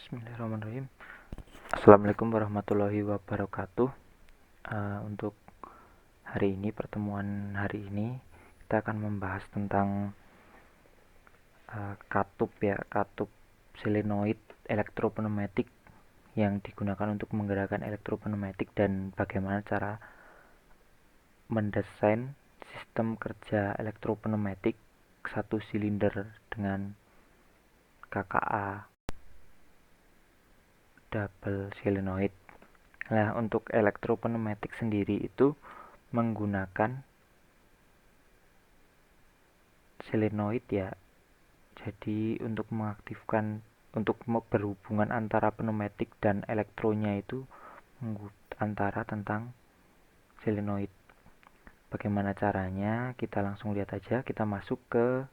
Bismillahirrahmanirrahim. Assalamualaikum warahmatullahi wabarakatuh. Untuk hari ini, pertemuan hari ini kita akan membahas tentang katup solenoid elektropneumatik yang digunakan untuk menggerakkan elektropneumatik dan bagaimana cara mendesain sistem kerja elektropneumatik satu silinder dengan KKA double solenoid. Nah, untuk elektropneumatik sendiri itu menggunakan solenoid ya. Jadi untuk berhubungan antara pneumatik dan elektronya itu antara tentang solenoid. Bagaimana caranya? Kita langsung lihat aja. Kita masuk ke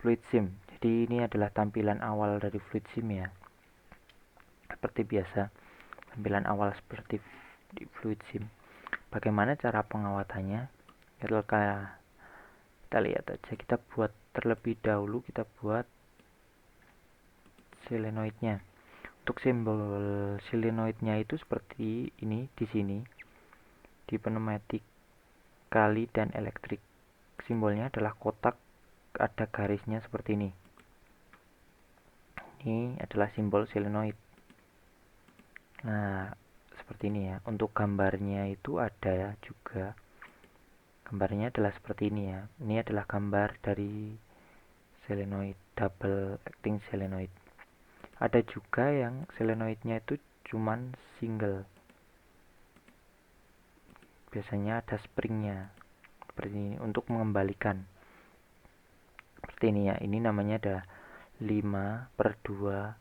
fluid sim. Jadi ini adalah tampilan awal dari fluid sim ya. Seperti biasa, tampilan awal seperti di fluid sim. Bagaimana cara pengawatannya? Kita lihat aja. Kita buat terlebih dahulu, kita buat solenoidnya. Untuk simbol solenoidnya itu seperti ini di sini, di pneumatik kali dan elektrik. Simbolnya adalah kotak, ada garisnya seperti ini. Ini adalah simbol solenoid. Nah, seperti ini ya. Untuk gambarnya itu ada juga. Gambarnya adalah seperti ini ya. Ini adalah gambar dari solenoid, double acting solenoid. Ada juga yang solenoidnya itu cuman single. Biasanya ada springnya seperti ini untuk mengembalikan. Seperti ini ya. Ini namanya ada 5/2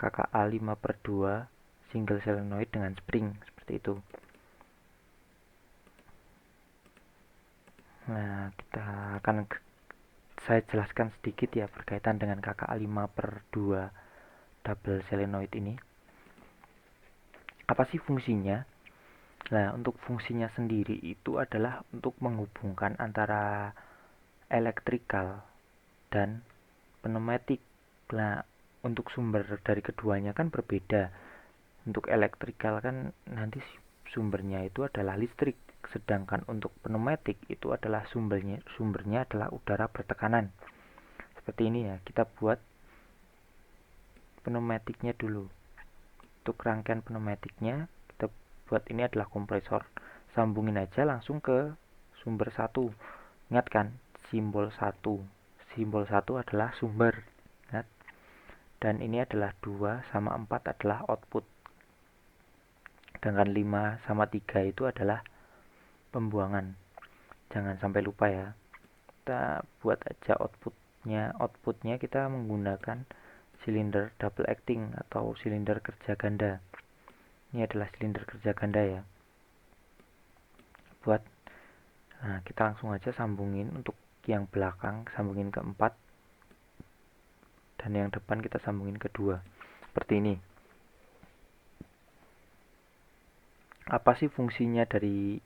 KKA 5/2 single solenoid dengan spring seperti itu. Nah, saya jelaskan sedikit ya berkaitan dengan KKA 5/2 double solenoid ini. Apa sih fungsinya? Nah, untuk fungsinya sendiri itu adalah untuk menghubungkan antara elektrikal dan pneumatik. Nah, untuk sumber dari keduanya kan berbeda. Untuk elektrikal kan nanti sumbernya itu adalah listrik, sedangkan untuk pneumatik itu adalah sumbernya adalah udara bertekanan. Seperti ini ya, kita buat pneumatiknya dulu. Untuk rangkaian pneumatiknya kita buat, ini adalah kompresor. Sambungin aja langsung ke sumber 1. Ingat kan, simbol 1. Simbol 1 adalah sumber. Ingat. Dan ini adalah 2 sama 4 adalah output. Sedangkan 5 sama 3 itu adalah pembuangan. Jangan sampai lupa ya. Kita buat aja outputnya. Outputnya kita menggunakan silinder double acting atau silinder kerja ganda. Ini adalah silinder kerja ganda ya. Nah, kita langsung aja sambungin. Untuk yang belakang sambungin ke 4, dan yang depan kita sambungin ke 2. Seperti ini. Apa sih fungsinya dari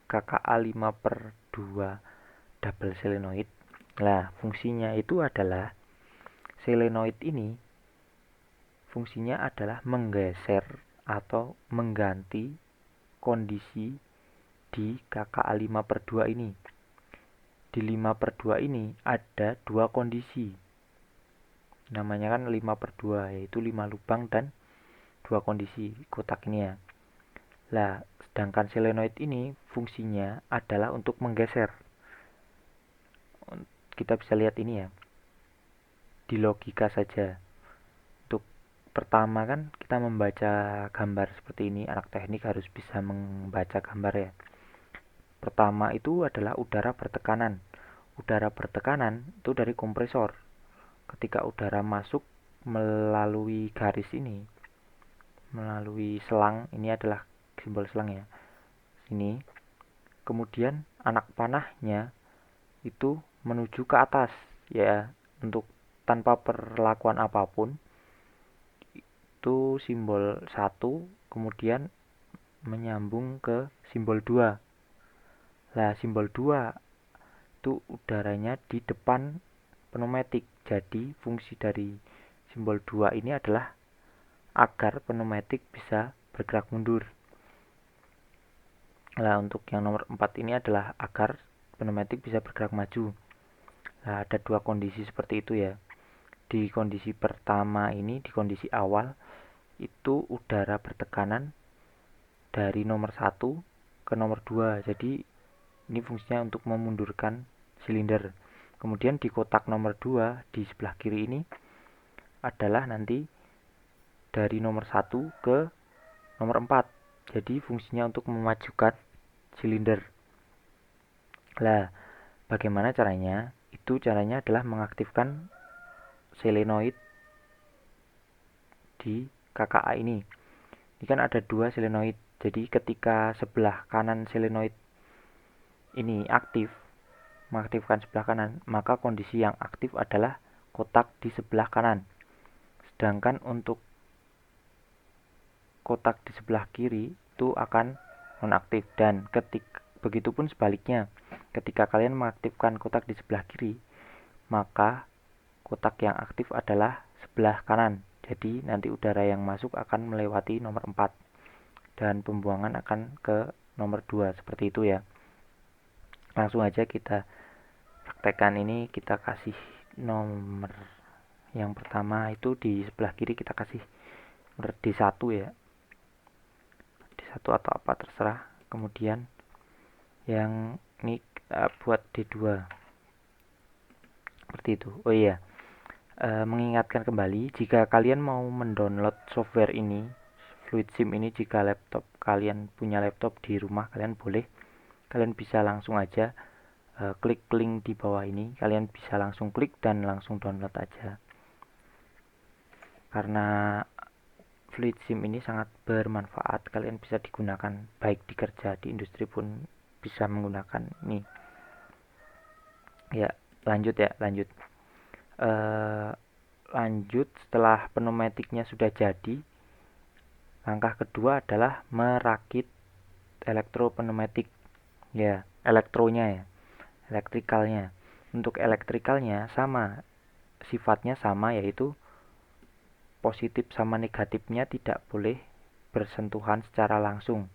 KKA 5/2 double solenoid? Nah, fungsinya itu adalah solenoid ini fungsinya adalah menggeser atau mengganti kondisi di KKA 5/2 ini. Di 5/2 ini ada dua kondisi. Namanya kan 5/2, yaitu 5 lubang dan 2 kondisi kotak ini ya. Lah, sedangkan solenoid ini fungsinya adalah untuk menggeser. Kita bisa lihat ini ya. Di logika saja. Untuk pertama kan kita membaca gambar seperti ini. Anak teknik harus bisa membaca gambar ya. Pertama itu adalah udara bertekanan. Udara bertekanan itu dari kompresor. Ketika udara masuk melalui garis ini, melalui selang, ini adalah simbol selang ya, ini kemudian anak panahnya itu menuju ke atas ya, untuk tanpa perlakuan apapun. Itu simbol 1 kemudian menyambung ke simbol 2. Nah, simbol 2 itu udaranya di depan pneumatik. Jadi fungsi dari simbol 2 ini adalah agar pneumatik bisa bergerak mundur. Nah, untuk yang nomor 4 ini adalah agar pneumatik bisa bergerak maju. Nah, ada dua kondisi seperti itu ya. Di kondisi pertama ini, di kondisi awal, itu udara bertekanan dari nomor 1 ke nomor 2. Jadi, ini fungsinya untuk memundurkan silinder. Kemudian di kotak nomor 2, di sebelah kiri ini, adalah nanti dari nomor 1 ke nomor 4. Jadi fungsinya untuk memajukan silinder. Nah, bagaimana caranya? Itu caranya adalah mengaktifkan solenoid di KKA ini. Ini kan ada dua solenoid. Jadi ketika sebelah kanan solenoid ini aktif, mengaktifkan sebelah kanan, maka kondisi yang aktif adalah kotak di sebelah kanan. Sedangkan untuk kotak di sebelah kiri itu akan nonaktif, dan begitupun sebaliknya, ketika kalian mengaktifkan kotak di sebelah kiri, maka kotak yang aktif adalah sebelah kanan. Jadi nanti udara yang masuk akan melewati nomor 4 dan pembuangan akan ke nomor 2, seperti itu ya. Langsung aja kita praktekkan ini. Kita kasih nomor yang pertama itu di sebelah kiri, kita kasih nomor D1 ya, D1 atau apa terserah. Kemudian yang ini kita buat D2 seperti itu. Oh iya, mengingatkan kembali, jika kalian mau mendownload software ini, Fluid Sim ini, jika laptop kalian punya laptop di rumah, kalian bisa langsung aja klik link di bawah ini, kalian bisa langsung klik dan langsung download aja. Karena Fluid Sim ini sangat bermanfaat, kalian bisa digunakan baik di kerja, di industri pun bisa menggunakan ini. Ya, lanjut. Lanjut, setelah pneumatiknya sudah jadi, langkah kedua adalah merakit elektropneumatik ya, elektronya ya, elektrikalnya. Untuk elektrikalnya sama, sifatnya sama, yaitu positif sama negatifnya tidak boleh bersentuhan secara langsung.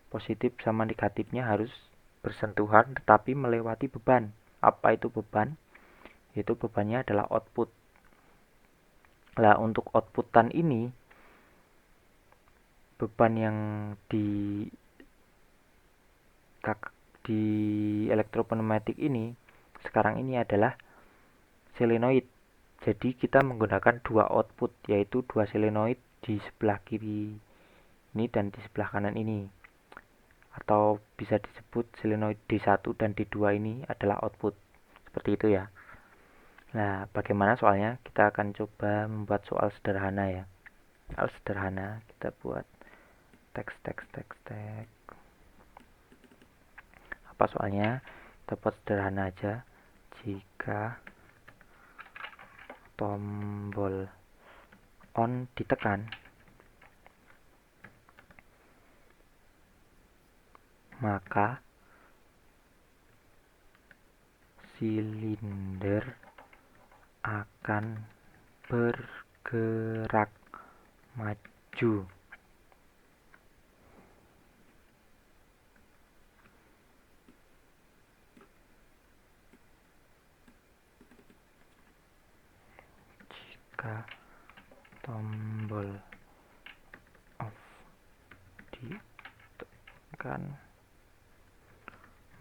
Positif sama negatifnya harus bersentuhan tetapi melewati beban. Apa itu beban? Yaitu bebannya adalah output. Nah, untuk outputan ini, beban yang di elektropneumatik ini sekarang ini adalah solenoid. Jadi kita menggunakan dua output, yaitu dua solenoid di sebelah kiri ini dan di sebelah kanan ini, atau bisa disebut solenoid D1 dan D2 ini adalah output, seperti itu ya. Nah, bagaimana soalnya? Kita akan coba membuat soal sederhana ya. Soal sederhana, kita buat teks. Apa soalnya? Kita buat sederhana aja. Jika tombol on ditekan, maka silinder akan bergerak maju. Jika tombol off ditekan,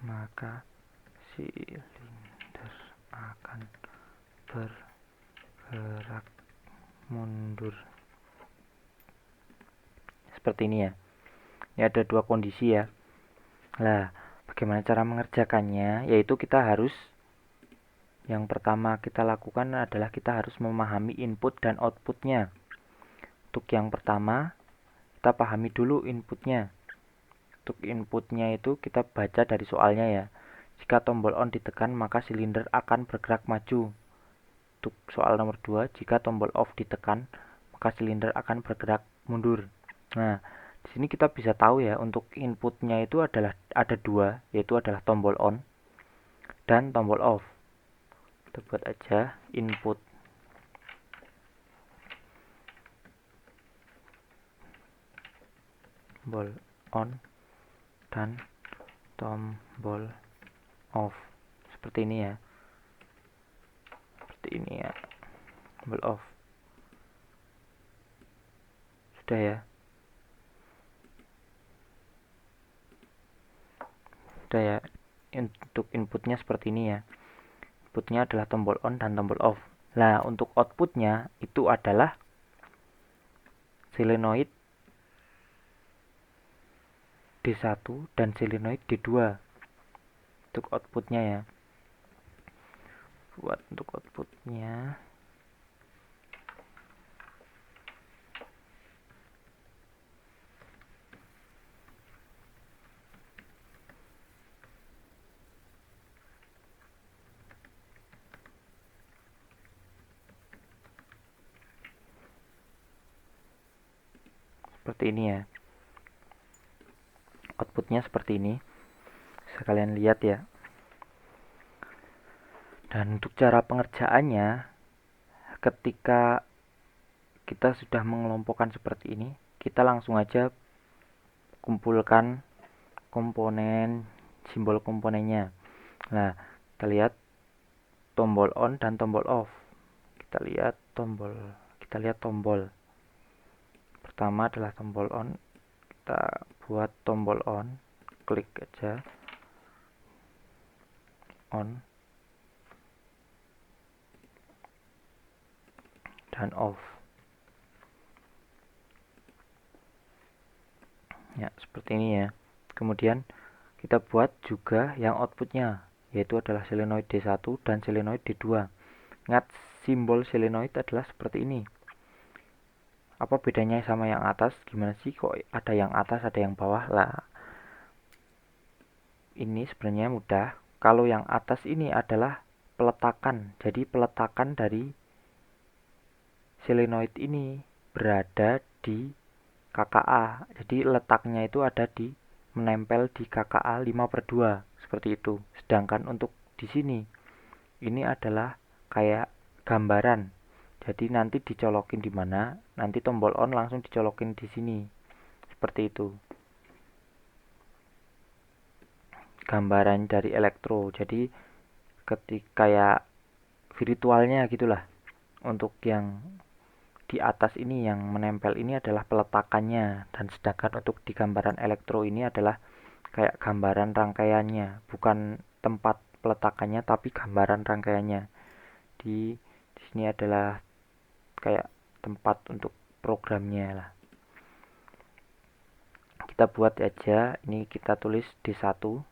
maka silinder akan bergerak mundur. Seperti ini ya. Ini ada dua kondisi ya. Nah, bagaimana cara mengerjakannya? Yaitu kita harus, yang pertama kita lakukan adalah kita harus memahami input dan outputnya. Untuk yang pertama, kita pahami dulu inputnya. Untuk inputnya itu kita baca dari soalnya ya. Jika tombol on ditekan, maka silinder akan bergerak maju. Untuk soal nomor 2, jika tombol off ditekan, maka silinder akan bergerak mundur. Nah, di sini kita bisa tahu ya, untuk inputnya itu adalah ada dua, yaitu adalah tombol on dan tombol off. Kita buat aja input tombol on dan tombol off. Seperti ini ya. Seperti ini ya. Tombol off. Sudah ya. Sudah ya. Untuk inputnya seperti ini ya. Inputnya adalah tombol on dan tombol off. Nah, untuk outputnya itu adalah solenoid D1 dan solenoid D2. Untuk outputnya ya. Buat untuk outputnya seperti ini ya. Outputnya seperti ini. Bisa kalian lihat ya. Dan untuk cara pengerjaannya, ketika kita sudah mengelompokkan seperti ini, kita langsung aja kumpulkan komponen, simbol komponennya. Nah, kita lihat tombol on dan tombol off. Kita lihat tombol. Pertama adalah tombol on. Kita buat tombol on, klik aja on dan off. Ya, seperti ini ya. Kemudian kita buat juga yang outputnya, yaitu adalah solenoid D1 dan solenoid D2. Ingat, simbol solenoid adalah seperti ini. Apa bedanya sama yang atas? Gimana sih kok ada yang atas, ada yang bawah? Lah, ini sebenarnya mudah. Kalau yang atas ini adalah peletakan. Jadi peletakan dari solenoid ini berada di KKA. Jadi letaknya itu ada di menempel di KKA 5/2 seperti itu. Sedangkan untuk di sini ini adalah kayak gambaran. Jadi nanti dicolokin di mana? Nanti tombol on langsung dicolokin di sini. Seperti itu. Gambaran dari elektro. Jadi ketika kayak virtualnya gitulah. Untuk yang di atas ini yang menempel ini adalah peletakannya, dan sedangkan untuk di gambaran elektro ini adalah kayak gambaran rangkaiannya, bukan tempat peletakannya tapi gambaran rangkaiannya. Di sini adalah kayak tempat untuk programnya lah. Kita buat aja, ini kita tulis D1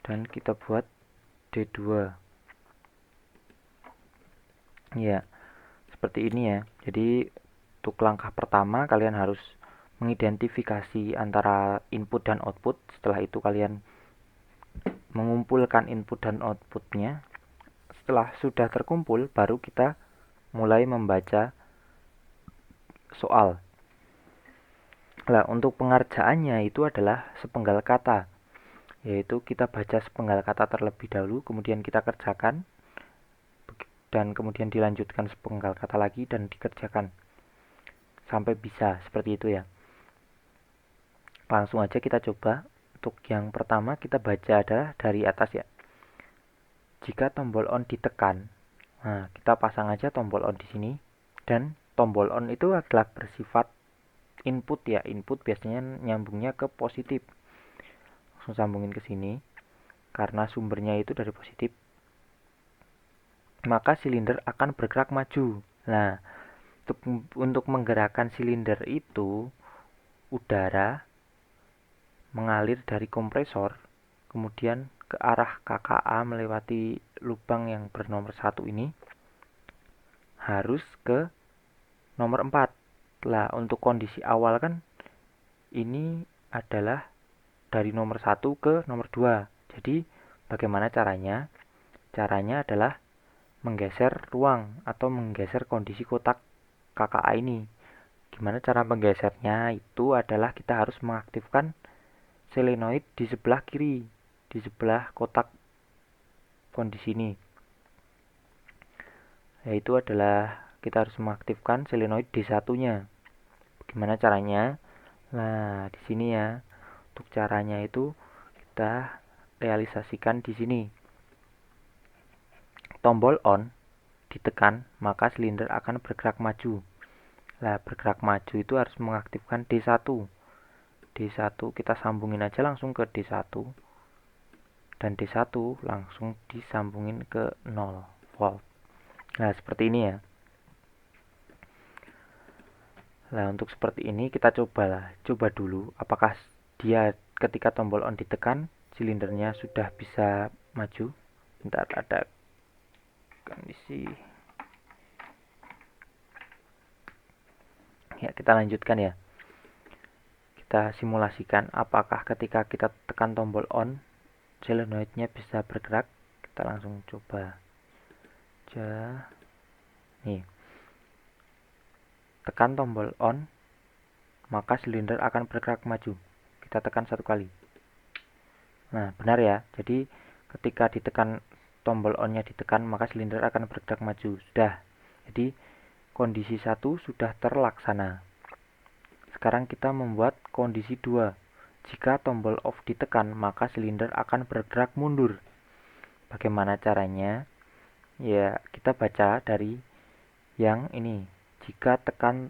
dan kita buat D2 ya. Seperti ini ya. Jadi untuk langkah pertama kalian harus mengidentifikasi antara input dan output. Setelah itu kalian mengumpulkan input dan outputnya. Setelah sudah terkumpul, baru kita mulai membaca soal. Nah, untuk pengerjaannya itu adalah sepenggal kata, yaitu kita baca sepenggal kata terlebih dahulu, kemudian kita kerjakan, dan kemudian dilanjutkan sepenggal kata lagi dan dikerjakan sampai bisa seperti itu ya. Langsung aja kita coba. Untuk yang pertama kita baca adalah dari atas ya. Jika tombol on ditekan, nah kita pasang aja tombol on di sini, dan tombol on itu adalah bersifat input ya. Input biasanya nyambungnya ke positif. Langsung sambungin ke sini karena sumbernya itu dari positif. Maka silinder akan bergerak maju. Nah, untuk menggerakkan silinder itu udara mengalir dari kompresor kemudian ke arah KKA melewati lubang yang bernomor 1 ini harus ke nomor 4. Lah, untuk kondisi awal kan ini adalah dari nomor 1 ke nomor 2. Jadi bagaimana caranya? Caranya adalah menggeser ruang atau menggeser kondisi kotak KKA ini. Gimana cara menggesernya? Itu adalah kita harus mengaktifkan solenoid di sebelah kiri, di sebelah kotak kondisi ini, yaitu adalah kita harus mengaktifkan solenoid D1-nya. Bagaimana caranya? Nah, di sini ya. Untuk caranya itu kita realisasikan di sini. Tombol on ditekan, maka silinder akan bergerak maju. Nah, bergerak maju itu harus mengaktifkan D1. D1 kita sambungin aja langsung ke D1. Dan D1 langsung disambungin ke 0 volt. Nah, seperti ini ya. Nah, untuk seperti ini kita coba dulu apakah dia ketika tombol on ditekan silindernya sudah bisa maju. Bentar, ada kondisi. Ya, kita lanjutkan ya. Kita simulasikan apakah ketika kita tekan tombol on solenoidnya bisa bergerak. Kita langsung coba aja. Nih. Tekan tombol on, maka silinder akan bergerak maju. Kita tekan 1 kali. Nah, benar ya. Jadi, ketika ditekan tombol on-nya ditekan, maka silinder akan bergerak maju. Sudah. Jadi, kondisi 1 sudah terlaksana. Sekarang kita membuat kondisi 2. Jika tombol off ditekan, maka silinder akan bergerak mundur. Bagaimana caranya? Ya, kita baca dari yang ini. Jika tekan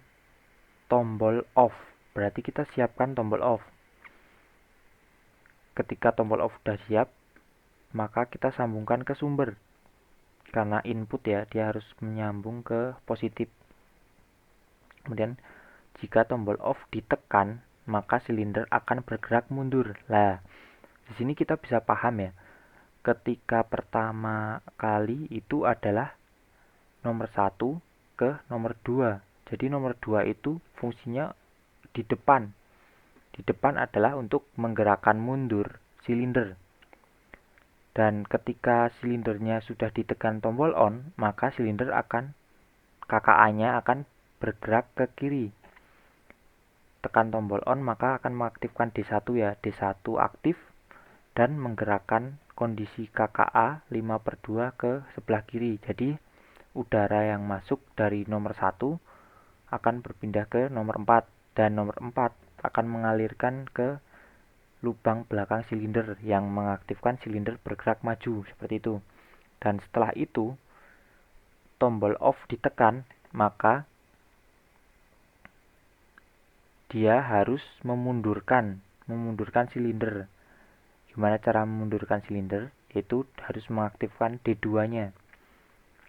tombol off, berarti kita siapkan tombol off. Ketika tombol off sudah siap, maka kita sambungkan ke sumber. Karena input ya, dia harus menyambung ke positif. Kemudian, jika tombol off ditekan, maka silinder akan bergerak mundur. Lah, di sini kita bisa paham ya. Ketika pertama kali itu adalah nomor 1 ke nomor 2. Jadi nomor 2 itu fungsinya di depan. Di depan adalah untuk menggerakkan mundur silinder. Dan ketika silindernya sudah ditekan tombol on, maka silinder akan KKA-nya akan bergerak ke kiri. Tekan tombol on maka akan mengaktifkan D1 ya. D1 aktif dan menggerakkan kondisi KKA 5/2 ke sebelah kiri. Jadi udara yang masuk dari nomor 1 akan berpindah ke nomor 4 dan nomor 4 akan mengalirkan ke lubang belakang silinder yang mengaktifkan silinder bergerak maju seperti itu. Dan setelah itu tombol off ditekan, maka dia harus memundurkan silinder. Gimana cara memundurkan silinder? Yaitu harus mengaktifkan D2-nya.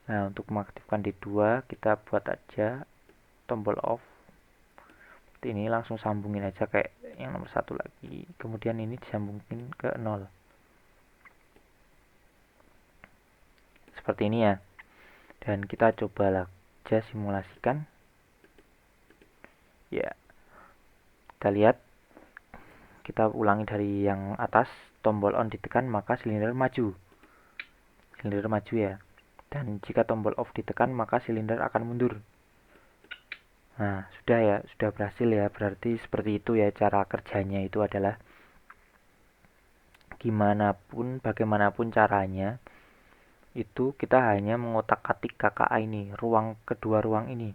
Nah, untuk mengaktifkan D2 kita buat aja tombol off. Seperti ini, langsung sambungin aja kayak yang nomor 1 lagi. Kemudian ini disambungin ke 0. Seperti ini ya. Dan kita coba aja simulasikan. Ya. Kita lihat. Kita ulangi dari yang atas. Tombol on ditekan maka silinder maju. Silinder maju ya. Dan jika tombol off ditekan, maka silinder akan mundur. Nah, sudah ya, sudah berhasil ya. Berarti seperti itu ya cara kerjanya itu adalah bagaimanapun caranya, itu kita hanya mengotak-atik KKA ini, kedua ruang ini.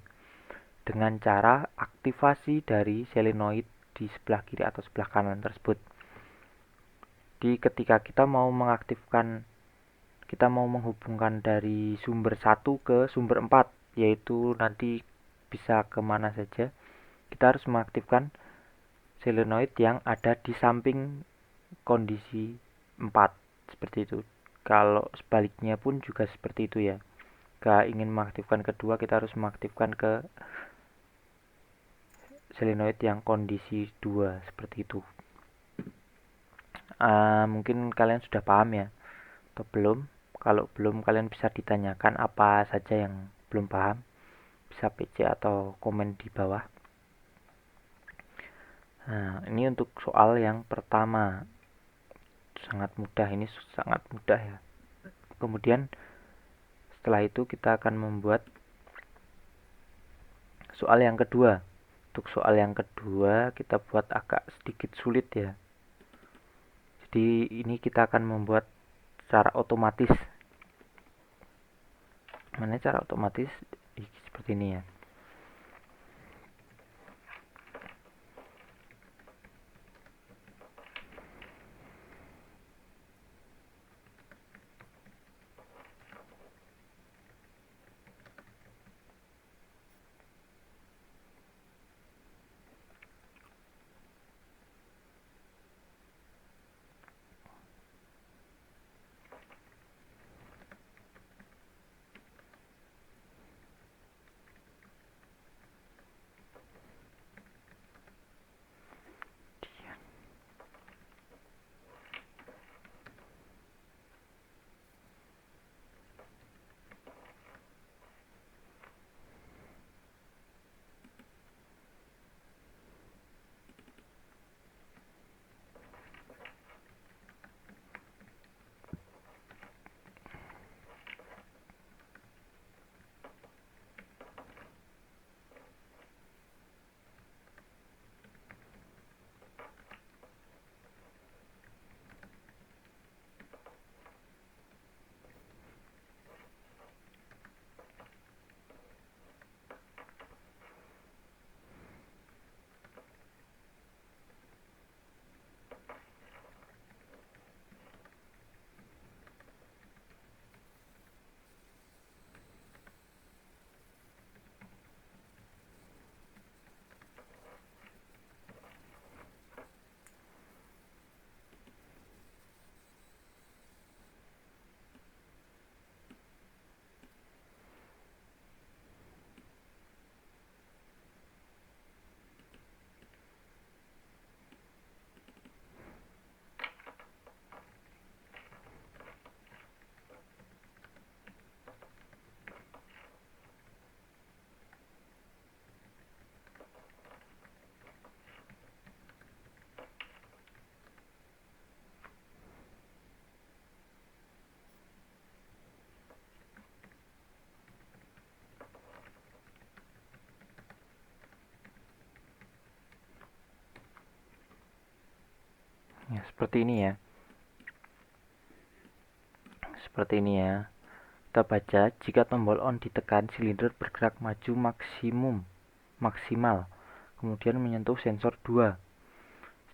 Dengan cara aktivasi dari solenoid di sebelah kiri atau sebelah kanan tersebut. Ketika kita mau menghubungkan dari sumber 1 ke sumber 4, yaitu nanti bisa kemana saja, kita harus mengaktifkan solenoid yang ada di samping kondisi 4, seperti itu. Kalau sebaliknya pun juga seperti itu ya. Jika ingin mengaktifkan kedua, kita harus mengaktifkan ke solenoid yang kondisi 2, seperti itu. Mungkin kalian sudah paham ya, atau belum? Kalau belum, kalian bisa ditanyakan apa saja yang belum paham, bisa PC atau komen di bawah. Nah, ini untuk soal yang pertama. Sangat mudah, ini sangat mudah ya. Kemudian setelah itu kita akan membuat soal yang kedua. Untuk soal yang kedua kita buat agak sedikit sulit ya. Jadi ini kita akan membuat secara otomatis. Mana cara otomatis seperti ini ya. Ya, seperti ini ya. Seperti ini ya. Kita baca, jika tombol on ditekan, silinder bergerak maju maksimal, kemudian menyentuh sensor 2.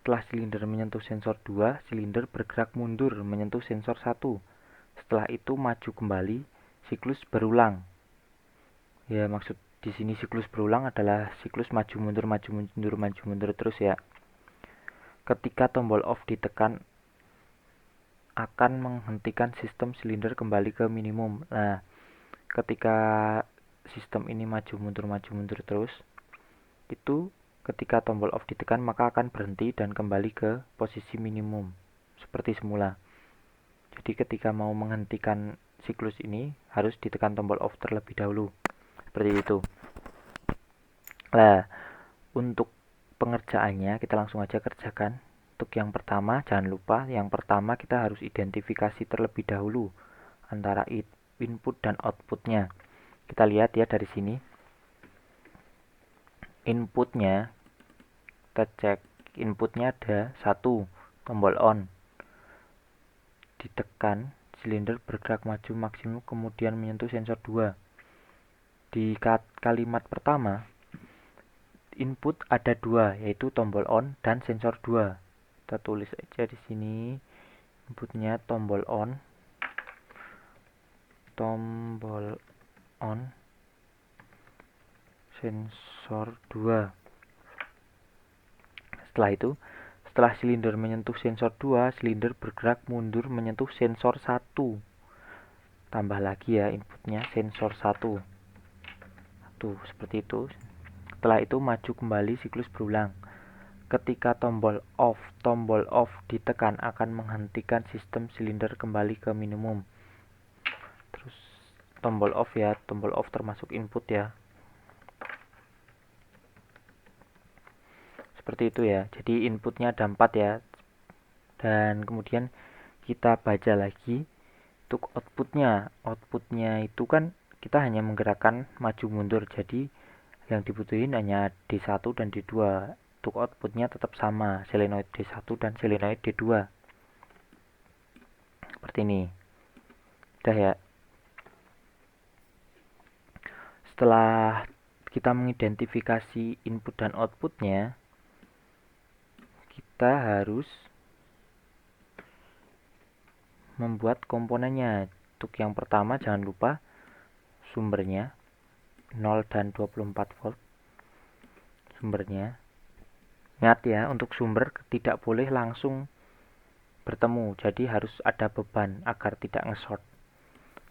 Setelah silinder menyentuh sensor 2, silinder bergerak mundur menyentuh sensor 1. Setelah itu maju kembali, siklus berulang. Ya, maksud di sini siklus berulang adalah siklus maju mundur maju mundur maju mundur terus ya. Ketika tombol off ditekan, akan menghentikan sistem silinder kembali ke minimum. Nah, ketika sistem ini maju mundur terus, itu ketika tombol off ditekan maka akan berhenti dan kembali ke posisi minimum seperti semula. Jadi ketika mau menghentikan siklus ini harus ditekan tombol off terlebih dahulu. Seperti itu. Nah, untuk pengerjaannya kita langsung aja kerjakan. Untuk yang pertama, jangan lupa yang pertama kita harus identifikasi terlebih dahulu antara input dan outputnya. Kita lihat ya dari sini. Inputnya, kita cek inputnya ada 1, tombol on. Ditekan, silinder bergerak maju maksimum kemudian menyentuh sensor 2. Di kalimat pertama, input ada 2, yaitu tombol on dan sensor 2. Kita tulis aja di sini. Inputnya tombol on, sensor 2. Setelah itu, setelah silinder menyentuh sensor 2, silinder bergerak mundur menyentuh sensor 1. Tambah lagi ya inputnya sensor 1. Tuh, seperti itu. Setelah itu maju kembali, siklus berulang. Ketika tombol off ditekan akan menghentikan sistem silinder kembali ke minimum. Terus tombol off ya, tombol off termasuk input ya. Seperti itu ya. Jadi inputnya ada 4 ya. Dan kemudian kita baca lagi untuk outputnya. Outputnya itu kan kita hanya menggerakkan maju mundur. Jadi yang dibutuhin hanya D1 dan D2. Untuk outputnya tetap sama, solenoid D1 dan solenoid D2. Seperti ini. Udah ya. Setelah kita mengidentifikasi input dan outputnya, kita harus membuat komponennya. Untuk yang pertama jangan lupa sumbernya 0 dan 24 volt. Sumbernya. Ingat ya, untuk sumber tidak boleh langsung bertemu. Jadi harus ada beban agar tidak nge-short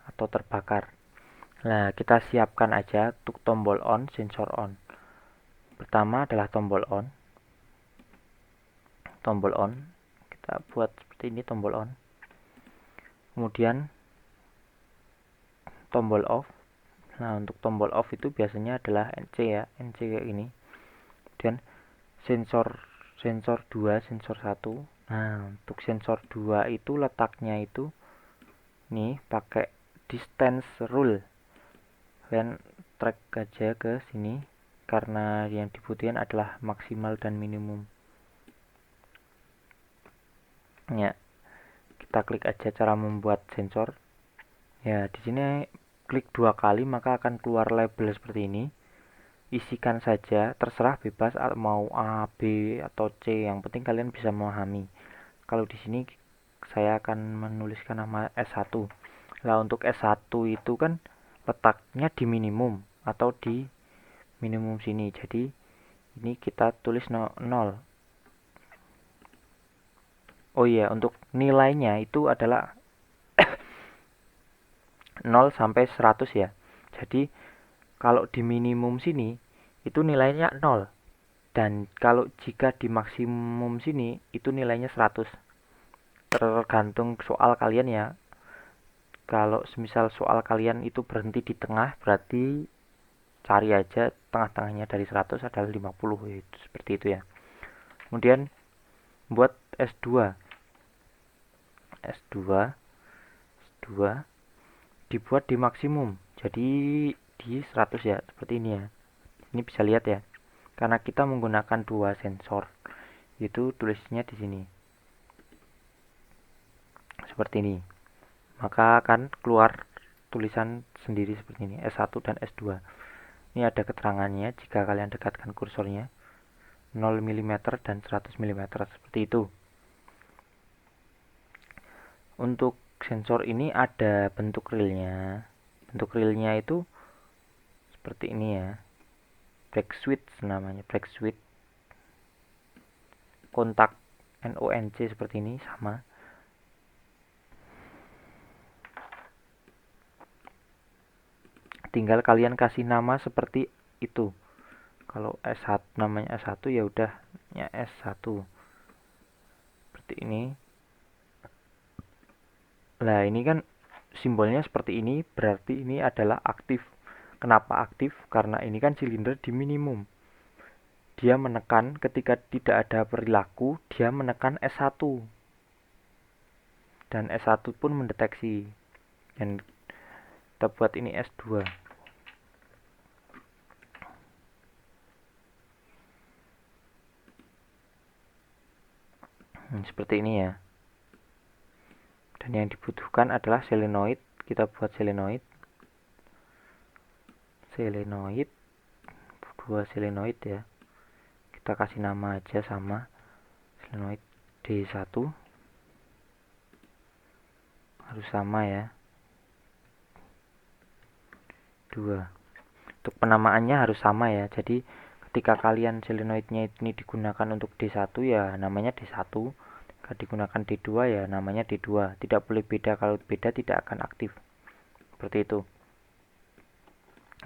atau terbakar. Nah, kita siapkan aja untuk tombol on, sensor on. Pertama adalah tombol on. Tombol on. Kita buat seperti ini tombol on. Kemudian tombol off. Nah, untuk tombol off itu biasanya adalah NC ya, NC kayak gini. Kemudian sensor 2, sensor 1. Nah, untuk sensor 2 itu letaknya itu nih pakai distance rule. Kalian track aja ke sini karena yang dibutuhkan adalah maksimal dan minimum. Ya, kita klik aja cara membuat sensor. Ya, di sini klik 2 kali maka akan keluar label seperti ini. Isikan saja, terserah bebas mau A, B atau C, yang penting kalian bisa memahami. Kalau di sini saya akan menuliskan nama S1. Nah, untuk S1 itu kan letaknya di minimum atau di minimum sini. Jadi ini kita tulis 0. Oh iya, untuk nilainya itu adalah 0 sampai 100 ya. Jadi kalau di minimum sini itu nilainya 0. Dan kalau jika di maksimum sini itu nilainya 100. Tergantung soal kalian ya. Kalau semisal soal kalian itu berhenti di tengah, berarti cari aja tengah-tengahnya dari 100 adalah 50. Itu seperti itu ya. Kemudian buat S2. S2 dibuat di maksimum. Jadi di 100 ya, seperti ini ya. Ini bisa lihat ya. Karena kita menggunakan 2 sensor. Itu tulisnya di sini. Seperti ini. Maka akan keluar tulisan sendiri seperti ini, S1 dan S2. Ini ada keterangannya jika kalian dekatkan kursornya. 0 mm dan 100 mm seperti itu. Untuk sensor ini ada bentuk reelnya. Bentuk reelnya itu seperti ini ya. Break switch namanya, break switch. Kontak NONC seperti ini sama. Tinggal kalian kasih nama seperti itu. Kalau S1 namanya S1 ya udah ya S1. Seperti ini. Nah, ini kan simbolnya seperti ini, berarti ini adalah aktif. Kenapa aktif? Karena ini kan silinder di minimum. Dia menekan ketika tidak ada perilaku, dia menekan S1. Dan S1 pun mendeteksi. Dan kita buat ini S2. Seperti ini ya. Dan yang dibutuhkan adalah solenoid. Kita buat solenoid. Solenoid. 2 solenoid ya. Kita kasih nama aja sama solenoid D1. Harus sama ya. 2. Untuk penamaannya harus sama ya. Jadi ketika kalian solenoidnya ini digunakan untuk D1 ya namanya D1. Jika digunakan D2 ya namanya D2. Tidak boleh beda, kalau beda tidak akan aktif. Seperti itu.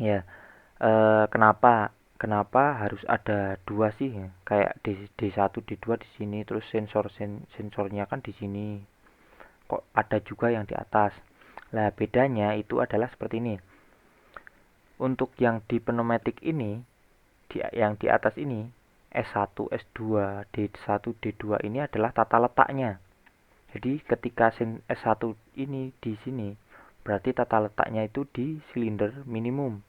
Ya. Kenapa harus ada 2 sih ya? Kayak D1, D2 di sini, terus sensornya kan di sini. Kok ada juga yang di atas. Nah, bedanya itu adalah seperti ini. Untuk yang di pneumatik ini, yang di atas ini, S1, S2, D1, D2 ini adalah tata letaknya. Jadi ketika S1 ini di sini, berarti tata letaknya itu di silinder minimum.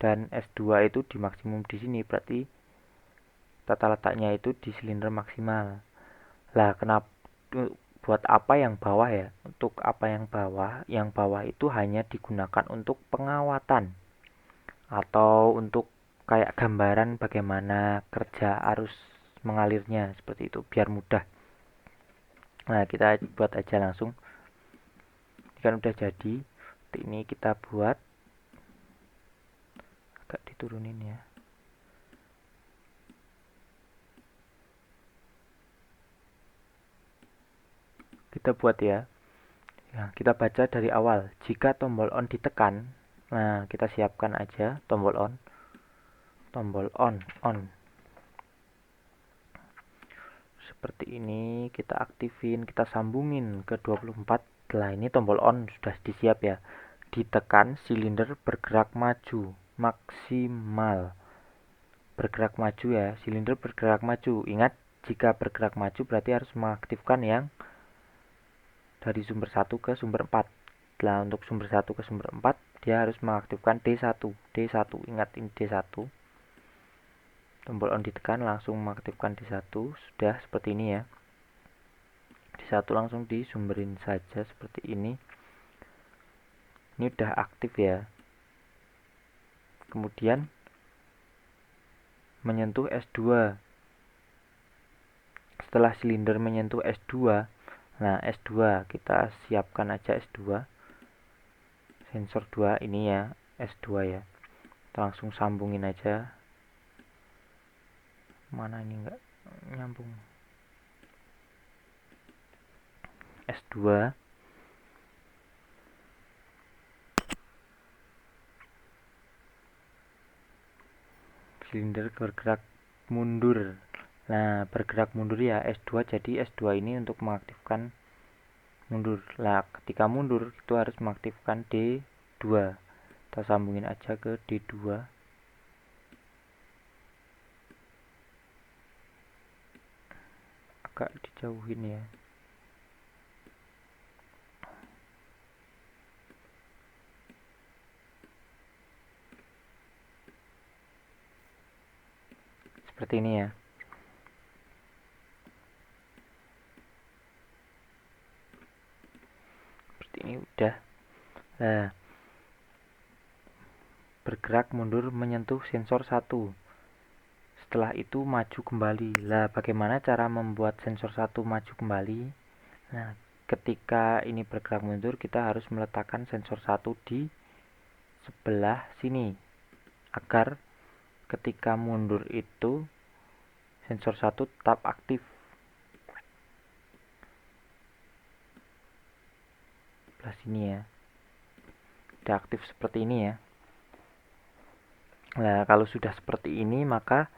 Dan S2 itu di maksimum di sini, berarti tata letaknya itu di silinder maksimal. Lah, kenapa buat apa yang bawah ya? Untuk apa yang bawah? Yang bawah itu hanya digunakan untuk pengawatan. atau untuk kayak gambaran bagaimana kerja arus mengalirnya seperti itu biar mudah. Nah, kita buat aja langsung. Ini kan udah jadi. Ini kita buat agak diturunin ya. Kita buat ya. Nah, kita baca dari awal. Jika tombol on ditekan, nah kita siapkan aja tombol on. Tombol on. Seperti ini kita aktifin, kita sambungin ke 24. Nah, ini tombol on sudah disiap ya. Ditekan, silinder bergerak maju maksimal. Bergerak maju ya, silinder bergerak maju. Ingat, jika bergerak maju berarti harus mengaktifkan yang dari sumber 1 ke sumber 4. Nah, untuk sumber 1 ke sumber 4 dia harus mengaktifkan D1. Ingat ini D1. Tombol on ditekan langsung mengaktifkan D1. Sudah seperti ini ya. D1 langsung disumberin saja seperti ini. Ini udah aktif ya. Kemudian menyentuh S2. Setelah silinder menyentuh S2, nah S2 kita siapkan aja S2. Sensor 2 ini ya, S2 ya. Kita langsung sambungin aja. Mana ini enggak nyambung. S2. Silinder bergerak mundur. Nah, bergerak mundur ya S2, jadi S2 ini untuk mengaktifkan mundur. Nah, ketika mundur itu harus mengaktifkan D2. Kita sambungin aja ke D2. Agak dijauhin ya. Seperti ini ya. Seperti ini udah. Nah, bergerak mundur menyentuh sensor 1. Setelah itu maju kembali. Lah, bagaimana cara membuat sensor 1 maju kembali? Nah, ketika ini bergerak mundur, kita harus meletakkan sensor 1 di sebelah sini agar ketika mundur itu sensor 1 tetap aktif. Sebelah sini ya. Sudah aktif seperti ini ya. Nah, kalau sudah seperti ini maka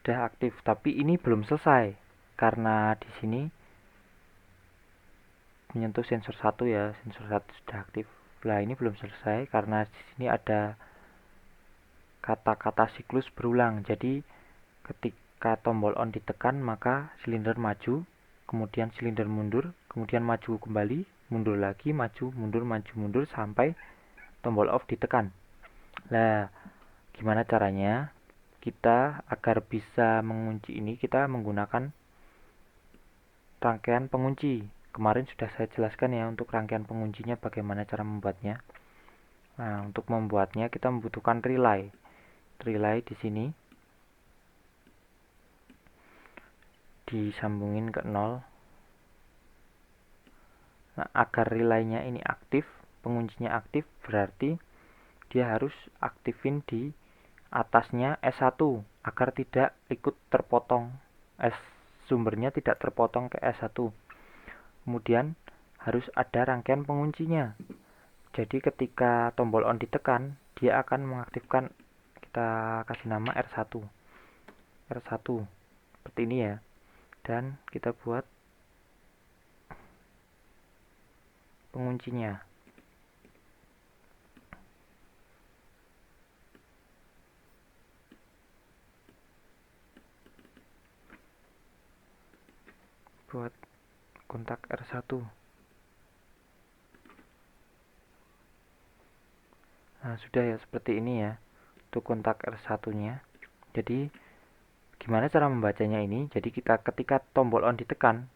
sudah aktif, tapi ini belum selesai karena di sini menyentuh sensor 1 ya, sensor 1 sudah aktif. Nah, ini belum selesai karena di sini ada kata-kata siklus berulang. Jadi ketika tombol on ditekan maka silinder maju, kemudian silinder mundur, kemudian maju kembali, mundur lagi, maju mundur sampai tombol off ditekan. Nah, gimana caranya? Kita agar bisa mengunci ini, kita menggunakan rangkaian pengunci. Kemarin sudah saya jelaskan ya untuk rangkaian penguncinya bagaimana cara membuatnya. Nah, untuk membuatnya kita membutuhkan relay. Relay di sini disambungin ke 0. Nah, agar relaynya ini aktif, penguncinya aktif, berarti dia harus aktifin di atasnya S1 agar tidak ikut terpotong. Sumbernya tidak terpotong ke S1. Kemudian harus ada rangkaian penguncinya. Jadi ketika tombol on ditekan, dia akan mengaktifkan, kita kasih nama R1. R1 seperti ini ya. Dan kita buat penguncinya. Buat kontak R1. Nah, sudah ya seperti ini ya untuk kontak R1-nya. Jadi gimana cara membacanya ini? Jadi kita ketika tombol on ditekan,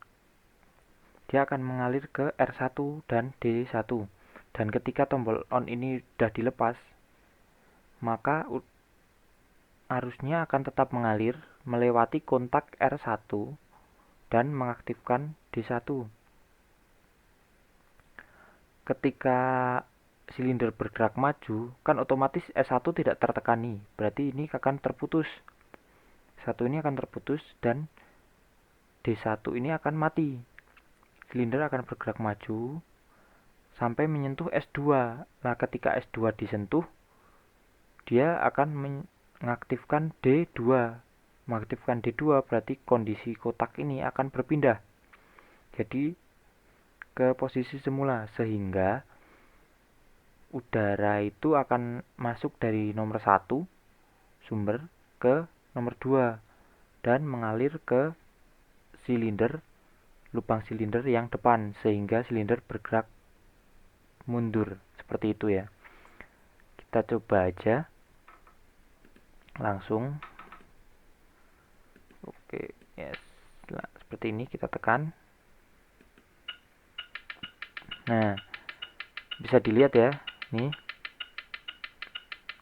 dia akan mengalir ke R1 dan D1. Dan ketika tombol on ini sudah dilepas, maka arusnya akan tetap mengalir melewati kontak R1 dan mengaktifkan D1. Ketika silinder bergerak maju, kan otomatis S1 tidak tertekan nih. Berarti ini akan terputus. S1 ini akan terputus dan D1 ini akan mati. Silinder akan bergerak maju sampai menyentuh S2. Nah, ketika S2 disentuh, dia akan mengaktifkan D2. Mengaktifkan D2 berarti kondisi kotak ini akan berpindah jadi ke posisi semula, sehingga udara itu akan masuk dari nomor 1 sumber ke nomor 2 dan mengalir ke silinder, lubang silinder yang depan, sehingga silinder bergerak mundur seperti itu ya. Kita coba aja langsung. Oke, yes. Nah, seperti ini kita tekan. Nah, bisa dilihat ya, nih.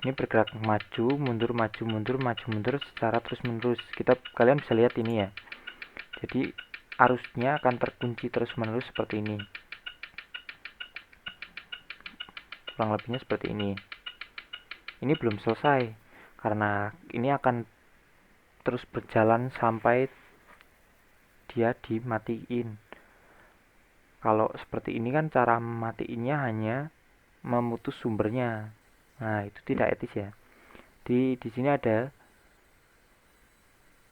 Ini bergerak maju, mundur, maju, mundur, maju, mundur secara terus-menerus. Kalian bisa lihat ini ya. Jadi arusnya akan terkunci terus-menerus seperti ini. Kurang lebihnya seperti ini. Ini belum selesai karena ini akan terus berjalan sampai dia dimatiin. Kalau seperti ini kan cara matiinnya hanya memutus sumbernya. Nah, itu tidak etis ya. Di sini ada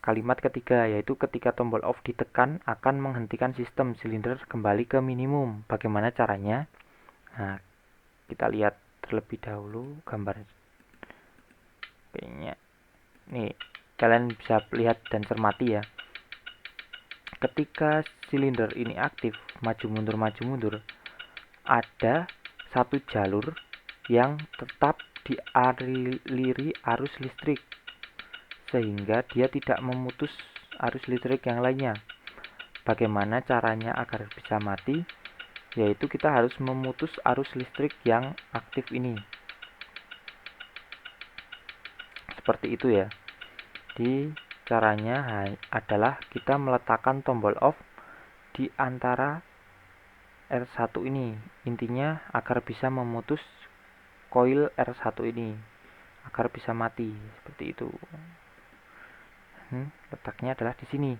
kalimat ketiga, yaitu ketika tombol off ditekan akan menghentikan sistem silinder kembali ke minimum. Bagaimana caranya? Nah, kita lihat terlebih dahulu gambar. Kayaknya nih, kalian bisa lihat dan cermati ya. Ketika silinder ini aktif, maju mundur, ada satu jalur yang tetap dialiri arus listrik, sehingga dia tidak memutus arus listrik yang lainnya. Bagaimana caranya agar bisa mati? Yaitu kita harus memutus arus listrik yang aktif ini. Seperti itu ya. Di caranya adalah kita meletakkan tombol off di antara R1 ini. Intinya agar bisa memutus koil R1 ini, agar bisa mati seperti itu. Letaknya adalah di sini.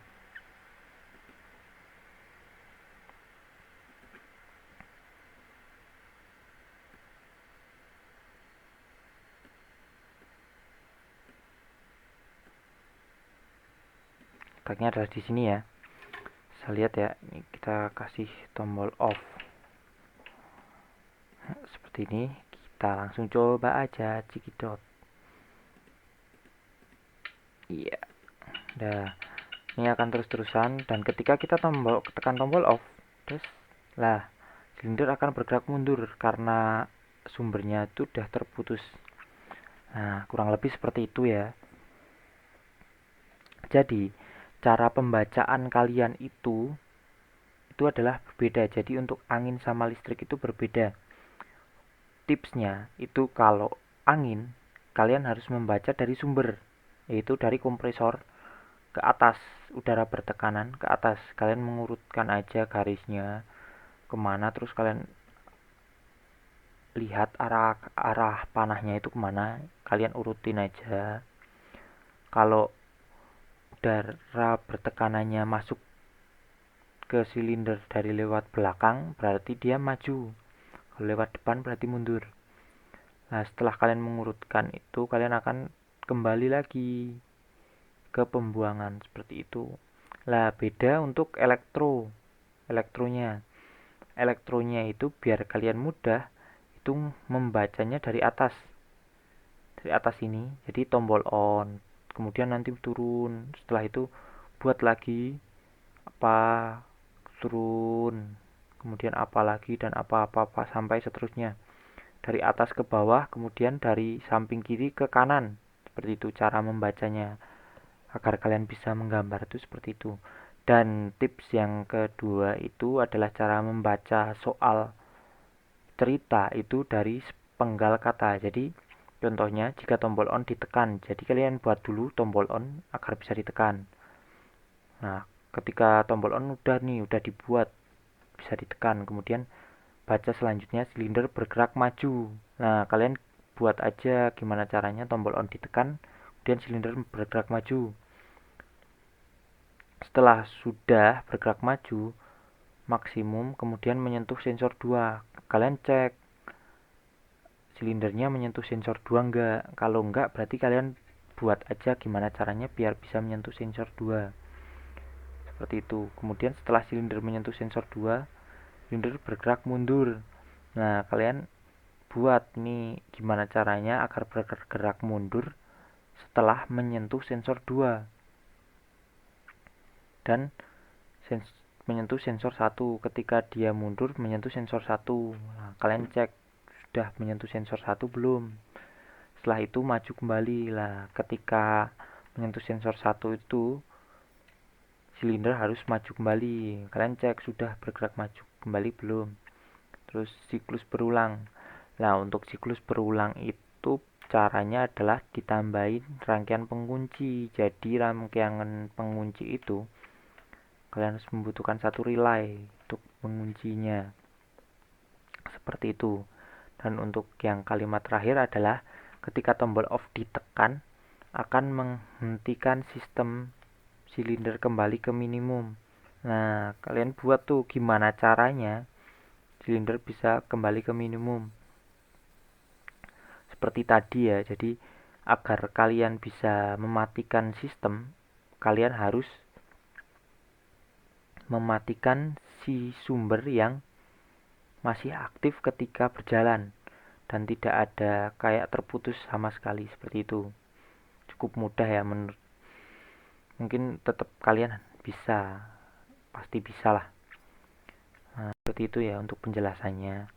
Letaknya adalah di sini ya. Saya lihat ya, ini kita kasih tombol off seperti ini. Kita langsung coba aja cekidot. Iya. Nah, ini akan terus-terusan, dan ketika kita tekan tombol off, terus lah silinder akan bergerak mundur karena sumbernya itu sudah terputus. Nah, kurang lebih seperti itu ya. Jadi, cara pembacaan kalian itu adalah berbeda. Jadi, untuk angin sama listrik itu berbeda. Tipsnya itu kalau angin, kalian harus membaca dari sumber, yaitu dari kompresor ke atas, udara bertekanan ke atas. Kalian mengurutkan aja garisnya kemana, terus kalian lihat arah panahnya itu kemana, kalian urutin aja. Kalau udara bertekanannya masuk ke silinder dari lewat belakang, berarti dia maju. Kalau lewat depan berarti mundur. Nah, setelah kalian mengurutkan itu, kalian akan kembali lagi ke pembuangan seperti itu. Lah, beda untuk elektronya. Elektronya itu biar kalian mudah itu membacanya dari atas. Dari atas ini. Jadi tombol on, kemudian nanti turun. Setelah itu buat lagi apa, turun, kemudian apa lagi, dan apa sampai seterusnya. Dari atas ke bawah, kemudian dari samping kiri ke kanan. Seperti itu cara membacanya. Agar kalian bisa menggambar itu seperti itu. Dan tips yang kedua itu adalah cara membaca soal. cerita itu dari penggal kata. Jadi contohnya jika tombol on ditekan, jadi kalian buat dulu tombol on agar bisa ditekan. Nah, ketika tombol on udah dibuat, bisa ditekan, kemudian baca selanjutnya silinder bergerak maju. Nah, kalian buat aja gimana caranya tombol on ditekan, kemudian silinder bergerak maju. Setelah sudah bergerak maju maksimum, kemudian menyentuh sensor 2. Kalian cek silindernya menyentuh sensor 2 enggak. Kalau enggak, berarti kalian buat aja gimana caranya biar bisa menyentuh sensor 2. Seperti itu. Kemudian setelah silinder menyentuh sensor 2, silinder bergerak mundur. Nah, kalian buat nih gimana caranya agar bergerak mundur setelah menyentuh sensor 2 dan menyentuh sensor 1. Ketika dia mundur menyentuh sensor 1. Nah, kalian cek sudah menyentuh sensor 1 belum. Setelah itu maju kembali lah. Ketika menyentuh sensor 1 itu silinder harus maju kembali. Kalian cek sudah bergerak maju kembali belum. Terus siklus berulang. Nah, untuk siklus berulang itu caranya adalah ditambahin rangkaian pengunci. Jadi rangkaian pengunci itu kalian harus membutuhkan satu relay untuk menguncinya. Seperti itu. Dan untuk yang kalimat terakhir adalah ketika tombol off ditekan akan menghentikan sistem silinder kembali ke minimum. Nah, kalian buat tuh gimana caranya silinder bisa kembali ke minimum. Seperti tadi ya, jadi agar kalian bisa mematikan sistem, kalian harus mematikan si sumber yang masih aktif ketika berjalan dan tidak ada kayak terputus sama sekali. Seperti itu. Cukup mudah ya, mungkin tetap kalian bisa, pasti bisa lah. Nah, seperti itu ya untuk penjelasannya.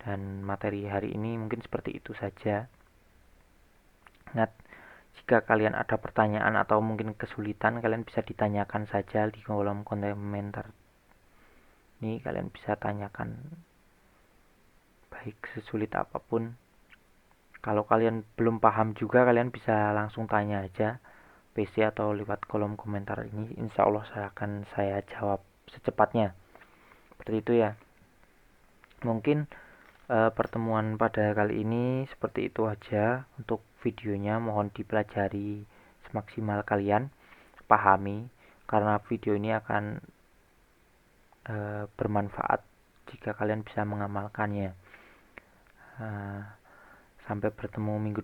Dan materi hari ini mungkin seperti itu saja. Ingat, jika kalian ada pertanyaan atau mungkin kesulitan, kalian bisa ditanyakan saja di kolom komentar. Ini kalian bisa tanyakan baik sesulit apapun. Kalau kalian belum paham juga, kalian bisa langsung tanya aja PC atau lewat kolom komentar ini. Insya Allah saya jawab secepatnya. Seperti itu ya. Mungkin pertemuan pada kali ini seperti itu aja untuk videonya. Mohon dipelajari semaksimal kalian pahami, karena video ini akan bermanfaat jika kalian bisa mengamalkannya. Sampai bertemu minggu